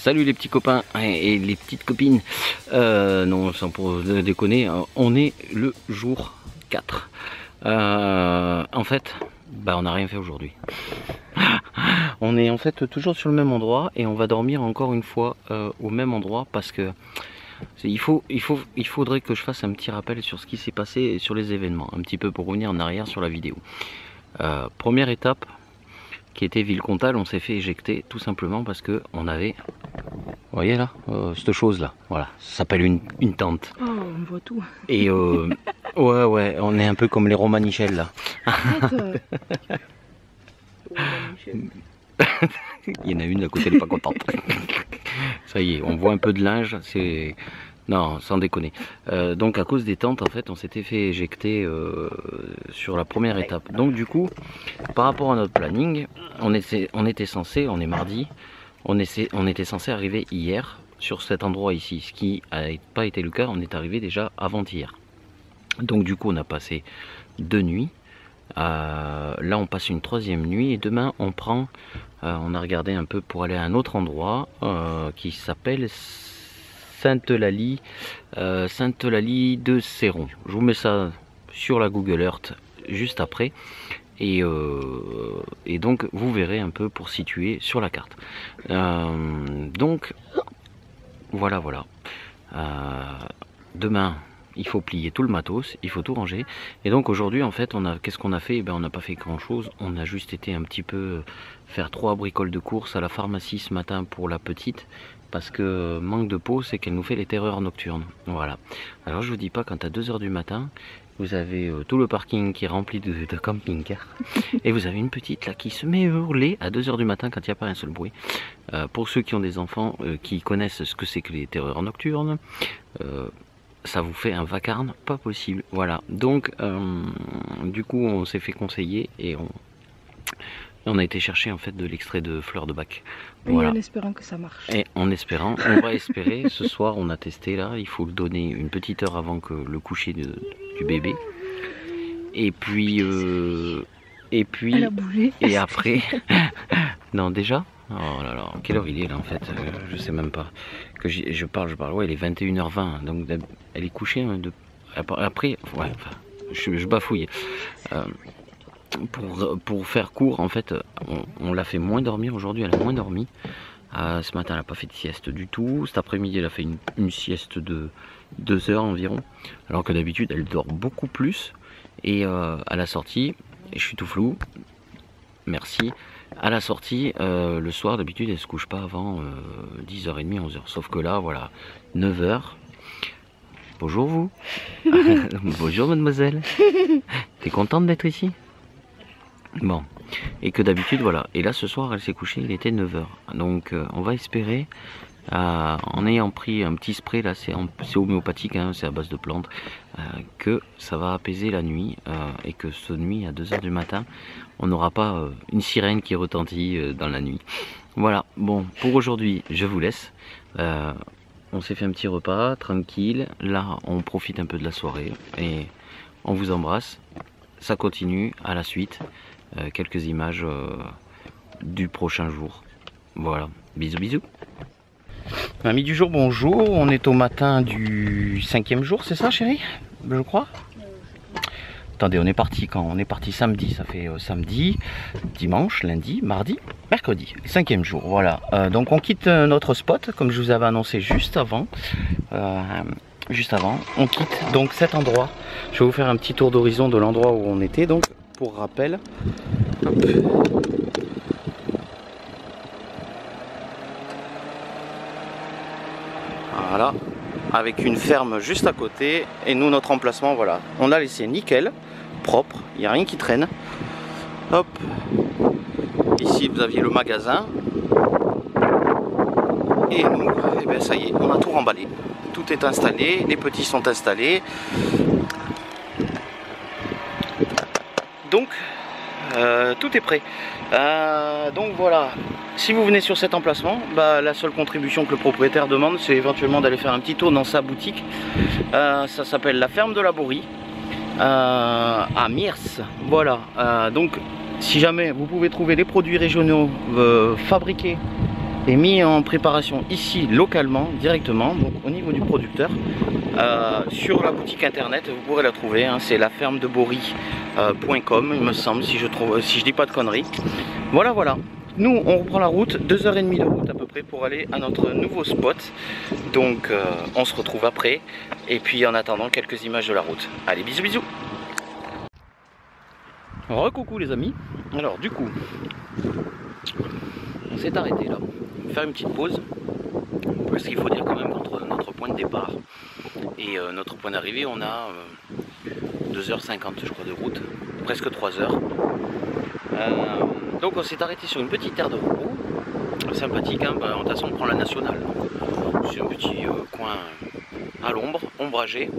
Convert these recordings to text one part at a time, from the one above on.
Salut les petits copains et les petites copines. Non, sans pour déconner, on est le jour 4. En fait, on n'a rien fait aujourd'hui. On est en fait toujours sur le même endroit et on va dormir encore une fois au même endroit parce que il faudrait que je fasse un petit rappel sur ce qui s'est passé et sur les événements, un petit peu pour revenir en arrière sur la vidéo. Première étape qui était Villecontal, on s'est fait éjecter tout simplement parce que on avait, vous voyez là, cette chose là, voilà, ça s'appelle une tente. Oh, on voit tout. Et ouais, on est un peu comme les Romanichels là. Il y en a une à côté, elle n'est pas contente. Ça y est, on voit un peu de linge, c'est... Non, sans déconner. Donc à cause des tentes, en fait, on s'était fait éjecter sur la première étape. Donc du coup, par rapport à notre planning, on était censé, on est mardi, on était censé arriver hier sur cet endroit ici. Ce qui n'a pas été le cas, on est arrivé déjà avant-hier. Donc du coup, on a passé 2 nuits. Là, on passe une 3e nuit et demain, on prend, on a regardé un peu pour aller à un autre endroit qui s'appelle Sainte-Eulalie de Céron. Je vous mets ça sur la Google Earth juste après et donc vous verrez un peu pour situer sur la carte. Donc voilà. Demain il faut plier tout le matos, il faut tout ranger. Et donc aujourd'hui en fait qu'est-ce qu'on a fait? On n'a pas fait grand chose, on a juste été un petit peu faire 3 bricoles de course à la pharmacie ce matin pour la petite. Parce que manque de peau, c'est qu'elle nous fait les terreurs nocturnes. Voilà. Alors je vous dis pas, quand à 2 h du matin, vous avez tout le parking qui est rempli de camping-cars. Et vous avez une petite là qui se met à hurler à 2 h du matin quand il n'y a pas un seul bruit. Pour ceux qui ont des enfants qui connaissent ce que c'est que les terreurs nocturnes, ça vous fait un vacarme pas possible. Voilà. Donc du coup on s'est fait conseiller et on a été chercher en fait de l'extrait de fleurs de bac. Voilà. Et en espérant que ça marche. Et en espérant, on va espérer. Ce soir on a testé là, il faut le donner une petite heure avant que le coucher du bébé. Et puis Elle a bougé. et après non déjà. Oh là là, quelle heure il est là en fait, je sais même pas. Que je parle, ouais, il est 21 h 20, donc elle est couchée après, ouais, enfin, je bafouille. Pour faire court, en fait, on l'a fait moins dormir aujourd'hui, elle a moins dormi. Ce matin, elle n'a pas fait de sieste du tout. Cet après-midi, elle a fait une sieste de 2 heures environ. Alors que d'habitude, elle dort beaucoup plus. Et à la sortie, et je suis tout flou, merci. À la sortie, le soir, d'habitude, elle se couche pas avant 10h30, 11h. Sauf que là, voilà, 9h. Bonjour vous. Bonjour mademoiselle. T'es contente d'être ici? Bon, et que d'habitude, voilà. Et là, ce soir, elle s'est couchée, il était 9 h. Donc, on va espérer, en ayant pris un petit spray, là, c'est homéopathique, hein, c'est à base de plantes, que ça va apaiser la nuit, et que ce nuit, à 2 h du matin, on n'aura pas une sirène qui retentit dans la nuit. Voilà, bon, pour aujourd'hui, je vous laisse. On s'est fait un petit repas, tranquille. Là, on profite un peu de la soirée, et on vous embrasse. Ça continue à la suite. Quelques images du prochain jour. Voilà, bisous bisous. Amis du jour, bonjour. On est au matin du 5e jour, c'est ça chérie? Je crois. Attendez, on est parti quand? On est parti samedi, ça fait samedi, dimanche, lundi, mardi, mercredi, 5e jour, voilà. Donc on quitte notre spot, comme je vous avais annoncé juste avant. On quitte donc cet endroit. Je vais vous faire un petit tour d'horizon de l'endroit où on était. Donc pour rappel, hop. Voilà, avec une ferme juste à côté. Et nous, notre emplacement, voilà, on a laissé nickel, propre, il n'y a rien qui traîne. Hop, ici vous aviez le magasin. Et nous, eh bien, ça y est, on a tout remballé. Tout est installé, les petits sont installés. Donc, tout est prêt. Donc voilà, si vous venez sur cet emplacement, la seule contribution que le propriétaire demande, c'est éventuellement d'aller faire un petit tour dans sa boutique. Ça s'appelle la ferme de la Borie, à Miers. Voilà, donc si jamais vous pouvez trouver les produits régionaux fabriqués est mis en préparation ici localement, directement, donc au niveau du producteur. Sur la boutique internet, vous pourrez la trouver, hein, c'est lafermedebory.com, il me semble, si je dis pas de conneries. Voilà, voilà. Nous, on reprend la route, 2h30 de route à peu près pour aller à notre nouveau spot. Donc, on se retrouve après. Et puis, en attendant, quelques images de la route. Allez, bisous, bisous. Recoucou les amis. Alors, du coup, on s'est arrêté là. On va faire une petite pause. Parce qu'il faut dire quand même qu'entre notre point de départ et notre point d'arrivée, on a 2h50, je crois, de route. Presque 3h. Donc on s'est arrêté sur une petite aire de repos, sympathique, hein, bah, de toute façon on prend la nationale, c'est un petit coin à l'ombre, ombragé,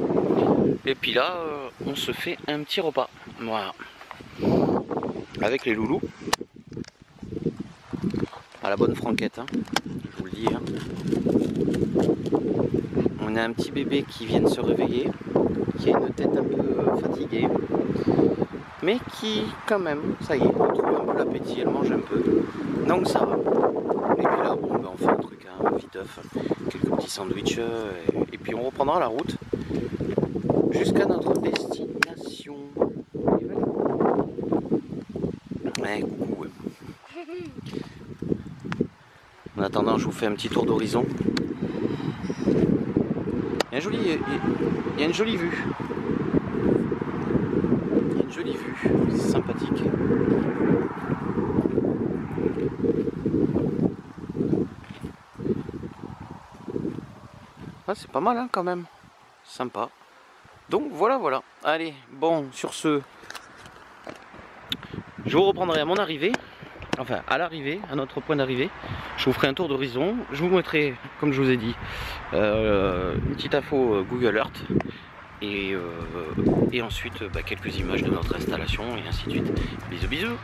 et puis là on se fait un petit repas, voilà, avec les loulous, à la bonne franquette, hein, je vous le dis, hein. On a un petit bébé qui vient de se réveiller, qui a une tête un peu fatiguée, mais qui, quand même, ça y est, elle trouve un peu l'appétit, elle mange un peu, donc ça va. Et puis là, bon, ben, on fait un truc, hein, viteuf, quelques petits sandwichs, et puis on reprendra la route jusqu'à notre destination. Et voilà. Ouais, coucou. Ouais. En attendant, je vous fais un petit tour d'horizon. Il y a une jolie vue. Jolie vue, c'est sympathique. Ah, c'est pas mal hein, quand même, sympa. Donc voilà, voilà. Allez, bon, sur ce, je vous reprendrai à mon arrivée, enfin à l'arrivée, à notre point d'arrivée. Je vous ferai un tour d'horizon. Je vous mettrai, comme je vous ai dit, une petite info Google Earth. Et ensuite quelques images de notre installation et ainsi de suite. Bisous bisous.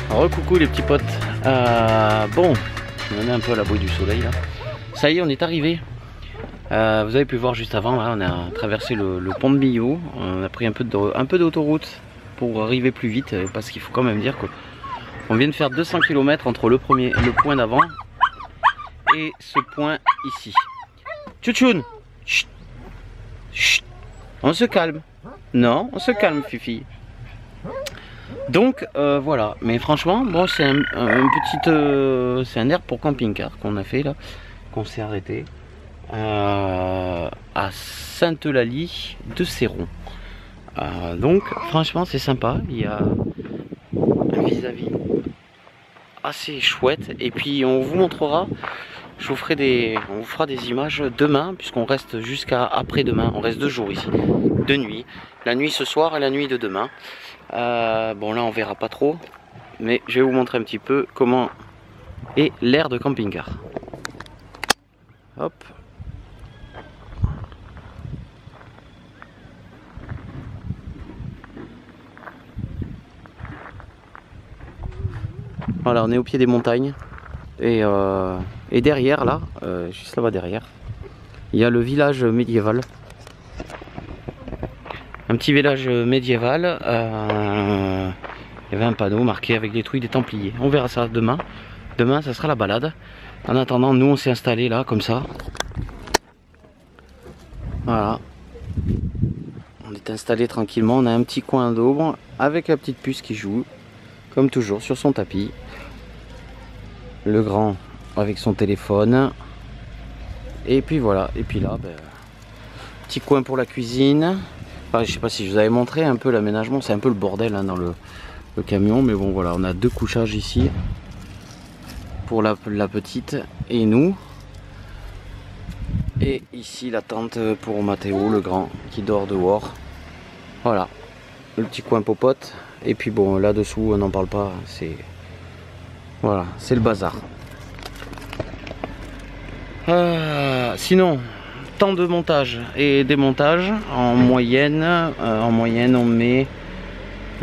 Recoucou les petits potes. Bon, on est un peu à l'abri du soleil là. Ça y est, on est arrivé Vous avez pu voir juste avant, là, on a traversé le pont de Millau. On a pris un peu d'autoroute pour arriver plus vite, parce qu'il faut quand même dire qu'on vient de faire 200 km entre le point d'avant et ce point ici. Tchouchoun, chut, chut, on se calme. Non, on se calme, Fifi. Donc voilà, mais franchement, bon, c'est c'est un air pour camping-car qu'on a fait là, qu'on s'est arrêté à Sainte-Eulalie de Céron. Donc franchement c'est sympa, il y a un vis-à-vis assez chouette, et puis on vous montrera, on vous fera des images demain, puisqu'on reste jusqu'à après-demain, on reste 2 jours ici, 2 nuits, la nuit ce soir et la nuit de demain. Bon là on verra pas trop, mais je vais vous montrer un petit peu comment est l'air de camping-car. Hop. Voilà, on est au pied des montagnes et derrière là, juste là-bas derrière, il y a le village médiéval. Un petit village médiéval, il y avait un panneau marqué avec les trucs des Templiers. On verra ça demain. Demain, ça sera la balade. En attendant, nous, on s'est installé là, comme ça. Voilà. On est installé tranquillement. On a un petit coin d'ombre avec la petite puce qui joue, comme toujours, sur son tapis. Le grand avec son téléphone. Et puis voilà. Et puis là, ben, petit coin pour la cuisine. Enfin, je sais pas si je vous avais montré un peu l'aménagement, c'est un peu le bordel hein, dans le camion, mais bon voilà, on a 2 couchages ici pour la petite et nous, et ici la tente pour Mathéo, le grand, qui dort dehors. Voilà, le petit coin popote, et puis bon là dessous on n'en parle pas, c'est voilà, c'est le bazar. Sinon, temps de montage et démontage, en moyenne on met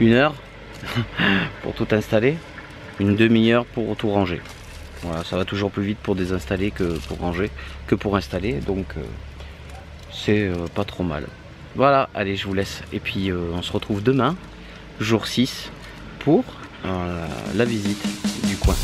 1 heure pour tout installer, une demi-heure pour tout ranger. Voilà, ça va toujours plus vite pour désinstaller que pour ranger, que pour installer, donc c'est pas trop mal. Voilà, allez, je vous laisse, et puis on se retrouve demain, jour 6, pour la visite du coin.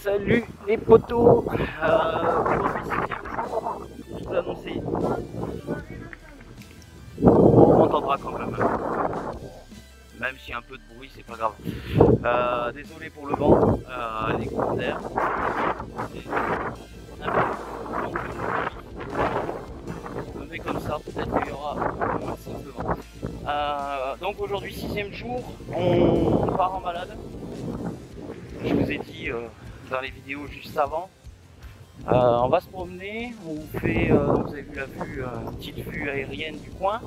Salut les potos, je vous annoncer, on entendra quand même s'il y a un peu de bruit, c'est pas grave. Désolé pour le vent, les courants d'air, on met comme ça, peut-être qu'il y aura moins de vent. Donc aujourd'hui 6e jour, on part en balade. Je vous ai dit dans les vidéos juste avant On va se promener, on vous fait, vous avez vu la vue, petite vue aérienne du coin,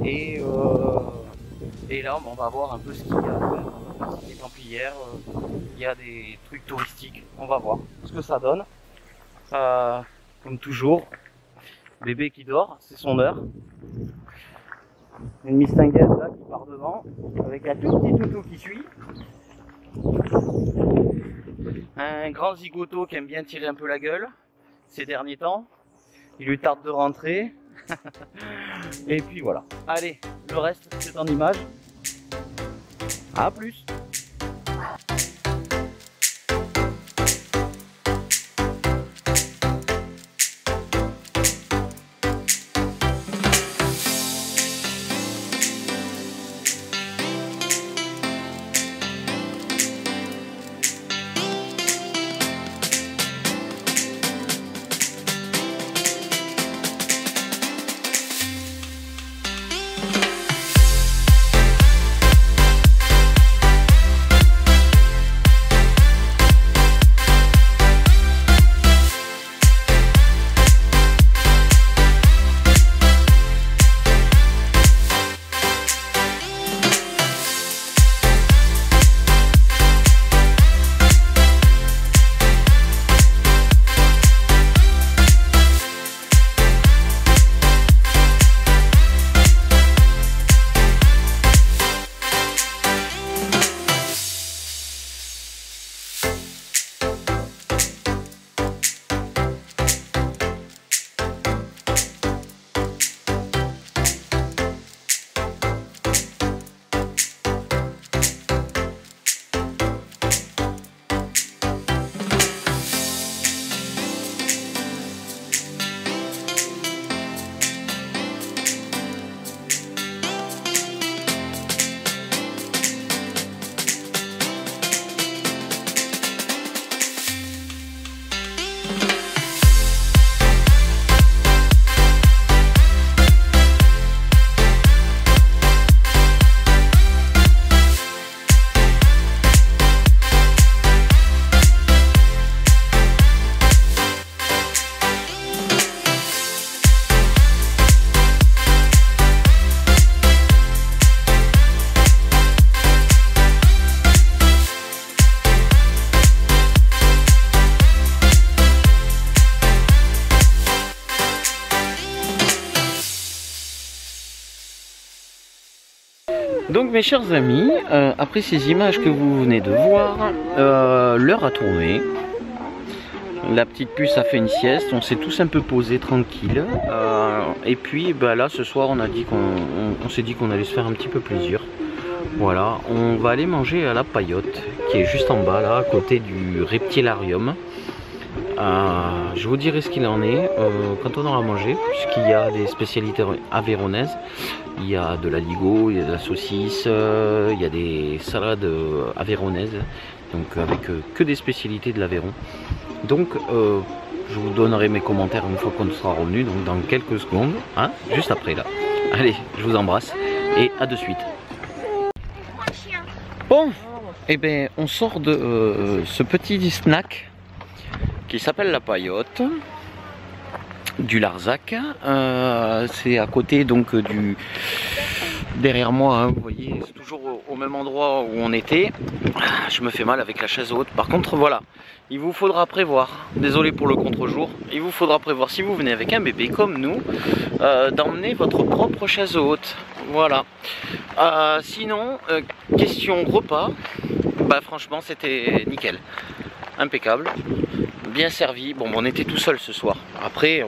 et là on va voir un peu ce qu'il y a, des templières, il y a des trucs touristiques, on va voir ce que ça donne. Comme toujours, bébé qui dort, c'est son heure. Une mistinguette là qui part devant, avec un tout petit toutou qui suit. Un grand zigoto qui aime bien tirer un peu la gueule ces derniers temps. Il lui tarde de rentrer. Et puis voilà. Allez, le reste c'est en image. À plus. Donc mes chers amis, après ces images que vous venez de voir, l'heure a tourné. La petite puce a fait une sieste, on s'est tous un peu posés tranquille. Et puis bah, là ce soir on s'est dit qu'on allait se faire un petit peu plaisir. Voilà, on va aller manger à la Paillote, qui est juste en bas là, à côté du reptilarium. Je vous dirai ce qu'il en est quand on aura mangé, puisqu'il y a des spécialités aveyronaises. Il y a de l'aligot, il y a de la saucisse, il y a des salades aveyronnaises, donc avec que des spécialités de l'Aveyron. Donc je vous donnerai mes commentaires une fois qu'on sera revenu, donc dans quelques secondes, hein, juste après là. Allez, je vous embrasse et à de suite. Bon, et ben on sort de ce petit snack qui s'appelle la Paillote du Larzac. C'est à côté donc derrière moi, hein, vous voyez, c'est toujours au même endroit où on était. Je me fais mal avec la chaise haute. Par contre voilà, il vous faudra prévoir, désolé pour le contre-jour, il vous faudra prévoir, si vous venez avec un bébé comme nous, d'emmener votre propre chaise haute. Voilà. Sinon, question repas, bah franchement c'était nickel, impeccable, bien servi. Bon, on était tout seul ce soir. Après,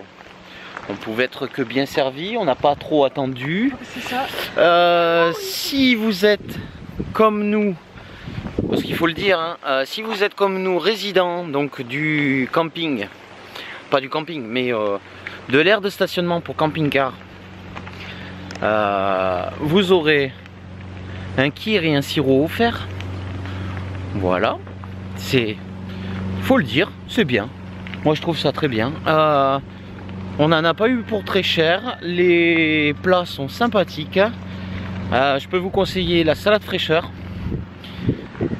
on pouvait être que bien servi, on n'a pas trop attendu. C'est ça. Si vous êtes comme nous, parce qu'il faut le dire, hein, si vous êtes comme nous résidents donc du camping, pas du camping, mais de l'aire de stationnement pour camping-car, vous aurez un kir et un sirop offert. Voilà, c'est, faut le dire, c'est bien. Moi je trouve ça très bien. On n'en a pas eu pour très cher. Les plats sont sympathiques. Je peux vous conseiller la salade fraîcheur.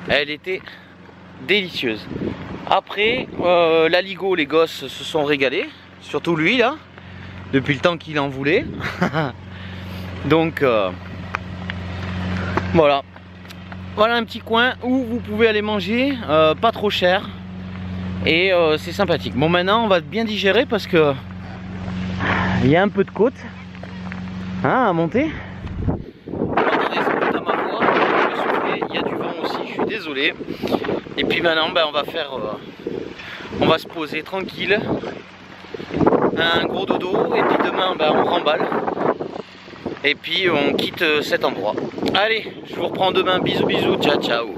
Elle était délicieuse. Après, l'aligot, les gosses se sont régalés. Surtout lui là, depuis le temps qu'il en voulait. Donc voilà. Voilà un petit coin où vous pouvez aller manger, pas trop cher. Et c'est sympathique. Bon, maintenant on va bien digérer parce que il y a un peu de côte hein, à monter. Attendez, c'est peut-être à ma voix, je vais souffler. Il y a du vent aussi, je suis désolé. Et puis maintenant ben, on va se poser tranquille. Un gros dodo et puis demain ben, on remballe. Et puis on quitte cet endroit. Allez, je vous reprends demain. Bisous bisous, ciao ciao.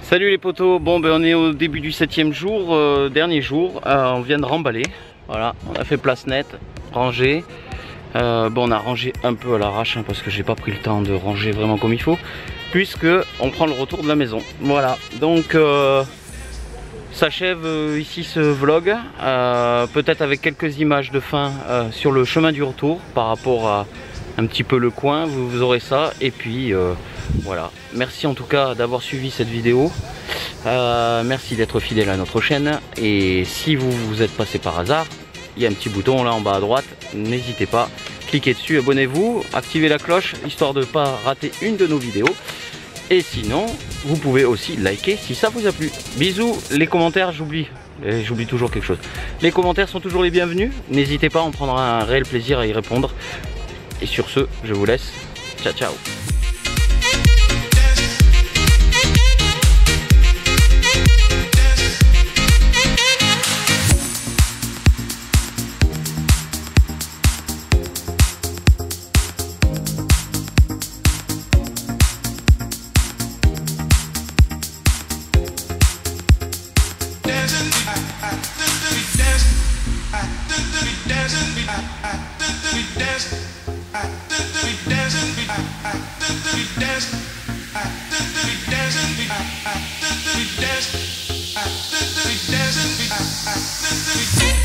Salut les potos, bon ben on est au début du 7e jour, dernier jour, on vient de remballer, voilà, on a fait place nette, rangé, bon on a rangé un peu à l'arrache hein, parce que j'ai pas pris le temps de ranger vraiment comme il faut, puisque on prend le retour de la maison, voilà, donc s'achève ici ce vlog, peut-être avec quelques images de fin sur le chemin du retour par rapport à un petit peu le coin, vous aurez ça, et puis voilà, merci en tout cas d'avoir suivi cette vidéo, merci d'être fidèle à notre chaîne, et si vous êtes passé par hasard, il y a un petit bouton là en bas à droite, n'hésitez pas, cliquez dessus, abonnez-vous, activez la cloche, histoire de ne pas rater une de nos vidéos, et sinon, vous pouvez aussi liker si ça vous a plu. Bisous, les commentaires, j'oublie toujours quelque chose, les commentaires sont toujours les bienvenus, n'hésitez pas, on prendra un réel plaisir à y répondre, et sur ce, je vous laisse, ciao ciao. We